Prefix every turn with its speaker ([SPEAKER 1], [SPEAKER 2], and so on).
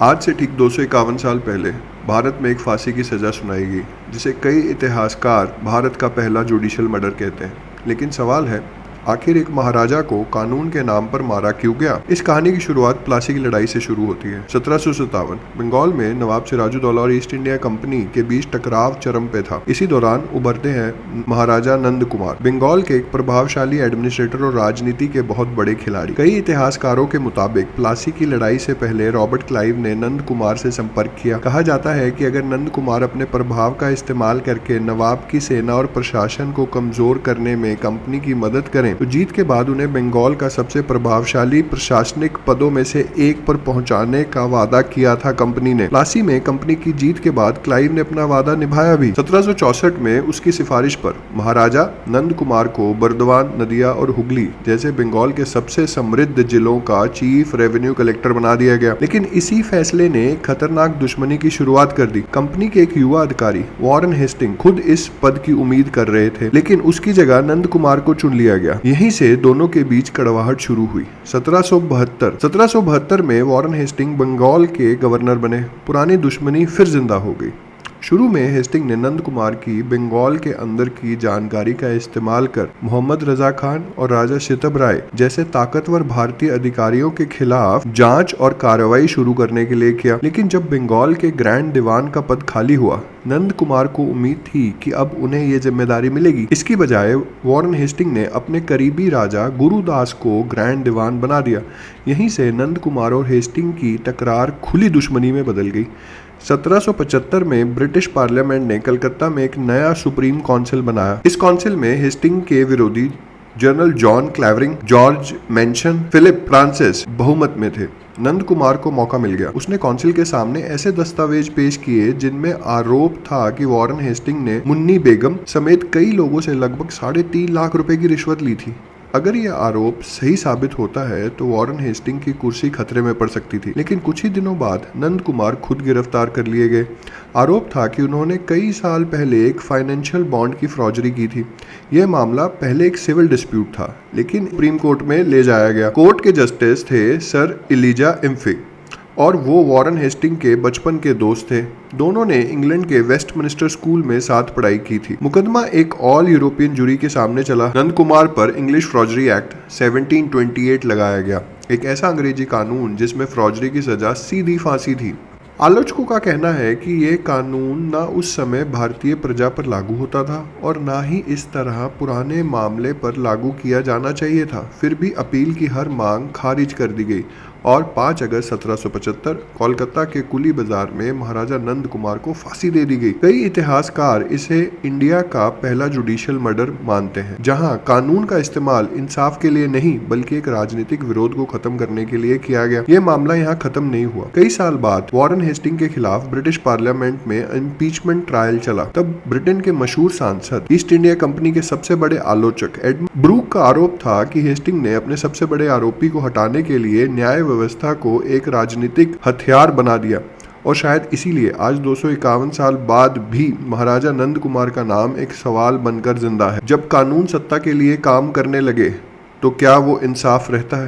[SPEAKER 1] आज से ठीक 251 साल पहले भारत में एक फांसी की सज़ा सुनाई गई, जिसे कई इतिहासकार भारत का पहला जुडिशल मर्डर कहते हैं। लेकिन सवाल है, आखिर एक महाराजा को कानून के नाम पर मारा क्यों गया? इस कहानी की शुरुआत प्लासी की लड़ाई से शुरू होती है। 1757 बंगाल में नवाब सिराजुद्दौला और ईस्ट इंडिया कंपनी के बीच टकराव चरम पे था। इसी दौरान उभरते हैं महाराजा नंद कुमार, बंगाल के एक प्रभावशाली एडमिनिस्ट्रेटर और राजनीति के बहुत बड़े खिलाड़ी। कई इतिहासकारों के मुताबिक प्लासी की लड़ाई से पहले रॉबर्ट क्लाइव ने नंद कुमार से संपर्क किया। कहा जाता है कि अगर नंद कुमार अपने प्रभाव का इस्तेमाल करके नवाब की सेना और प्रशासन को कमजोर करने में कंपनी की मदद करें तो जीत के बाद उन्हें बंगाल का सबसे प्रभावशाली प्रशासनिक पदों में से एक पर पहुंचाने का वादा किया था कंपनी ने। प्लासी में कंपनी की जीत के बाद क्लाइव ने अपना वादा निभाया भी। 1764 में उसकी सिफारिश पर महाराजा नंद कुमार को बर्दवान, नदिया और हुगली जैसे बंगाल के सबसे समृद्ध जिलों का चीफ रेवेन्यू कलेक्टर बना दिया गया। लेकिन इसी फैसले ने खतरनाक दुश्मनी की शुरुआत कर दी। कंपनी के एक युवा अधिकारी वॉरेन हेस्टिंग खुद इस पद की उम्मीद कर रहे थे, लेकिन उसकी जगह नंद कुमार को चुन लिया गया। यहीं से दोनों के बीच कड़वाहट शुरू हुई। 1772 में वॉरेन हेस्टिंग बंगाल के गवर्नर बने। पुरानी दुश्मनी फिर जिंदा हो गई। शुरू में हेस्टिंग ने नंद कुमार की बंगाल के अंदर की जानकारी का इस्तेमाल कर मोहम्मद रजा खान और राजा शितब राय जैसे ताकतवर भारतीय अधिकारियों के खिलाफ जांच और कार्रवाई शुरू करने के लिए किया। लेकिन जब बंगाल के ग्रैंड दीवान का पद खाली हुआ, नंद कुमार को उम्मीद थी कि अब उन्हें ये जिम्मेदारी मिलेगी। इसकी बजाय वॉरेन हेस्टिंग ने अपने करीबी राजा गुरुदास को ग्रैंड दीवान बना दिया। यहीं से नंद कुमार और हेस्टिंग की टकरार खुली दुश्मनी में बदल गई। 1775 में ब्रिटिश पार्लियामेंट ने कलकत्ता में एक नया सुप्रीम काउंसिल बनाया। इस काउंसिल में हेस्टिंग के विरोधी general John Clavering, George Monson, Philip Francis बहुमत में थे। नंद कुमार को मौका मिल गया। उसने काउंसिल के सामने ऐसे दस्तावेज पेश किए जिनमें आरोप था कि वॉरेन हेस्टिंग ने मुन्नी बेगम समेत कई लोगों से लगभग 3.5 लाख रुपए की रिश्वत ली थी। अगर यह आरोप सही साबित होता है तो वॉरेन हेस्टिंग की कुर्सी खतरे में पड़ सकती थी। लेकिन कुछ ही दिनों बाद नंद कुमार खुद गिरफ्तार कर लिए गए। आरोप था कि उन्होंने कई साल पहले एक फाइनेंशियल बॉन्ड की फ्रॉजरी की थी। यह मामला पहले एक सिविल डिस्प्यूट था, लेकिन सुप्रीम कोर्ट में ले जाया गया। कोर्ट के जस्टिस थे सर इलीजा इम्फे और वो वॉरेन हेस्टिंग के बचपन के दोस्त थे। दोनों ने इंग्लैंड के वेस्टमिनिस्टर स्कूल में साथ पढ़ाई की थी। मुकदमा एक ऑल यूरोपियन जूरी के सामने चला। नंद कुमार पर इंग्लिश फ्रॉजरी एक्ट 1728 लगाया गया, एक ऐसा अंग्रेजी कानून जिसमें फ्रॉजरी की सजा सीधी फांसी थी। आलोचकों का कहना है कि यह कानून ना उस समय भारतीय प्रजा पर लागू होता था और ना ही इस तरह पुराने मामले पर लागू किया जाना चाहिए था। फिर भी अपील की हर मांग खारिज कर दी गई और 5 अगस्त 1775 कोलकाता के कुली बाजार में महाराजा नंद कुमार को फांसी दे दी गई। कई इतिहासकार इसे इंडिया का पहला जुडिशियल मर्डर मानते हैं, जहां कानून का इस्तेमाल इंसाफ के लिए नहीं बल्कि एक राजनीतिक विरोध को खत्म करने के लिए किया गया। यह मामला यहाँ खत्म नहीं हुआ। कई साल बाद वॉरेन हेस्टिंग के खिलाफ ब्रिटिश पार्लियामेंट में इम्पीचमेंट ट्रायल चला। तब ब्रिटेन के मशहूर सांसद, ईस्ट इंडिया कंपनी के सबसे बड़े आलोचक एडमंड ब्रूक का आरोप था कि हेस्टिंग ने अपने सबसे बड़े आरोपी को हटाने के लिए न्याय व्यवस्था को एक राजनीतिक हथियार बना दिया और शायद इसीलिए आज 251 साल बाद भी महाराजा नंद कुमार का नाम एक सवाल बनकर जिंदा है। जब कानून सत्ता के लिए काम करने लगे तो क्या वो इंसाफ रहता है?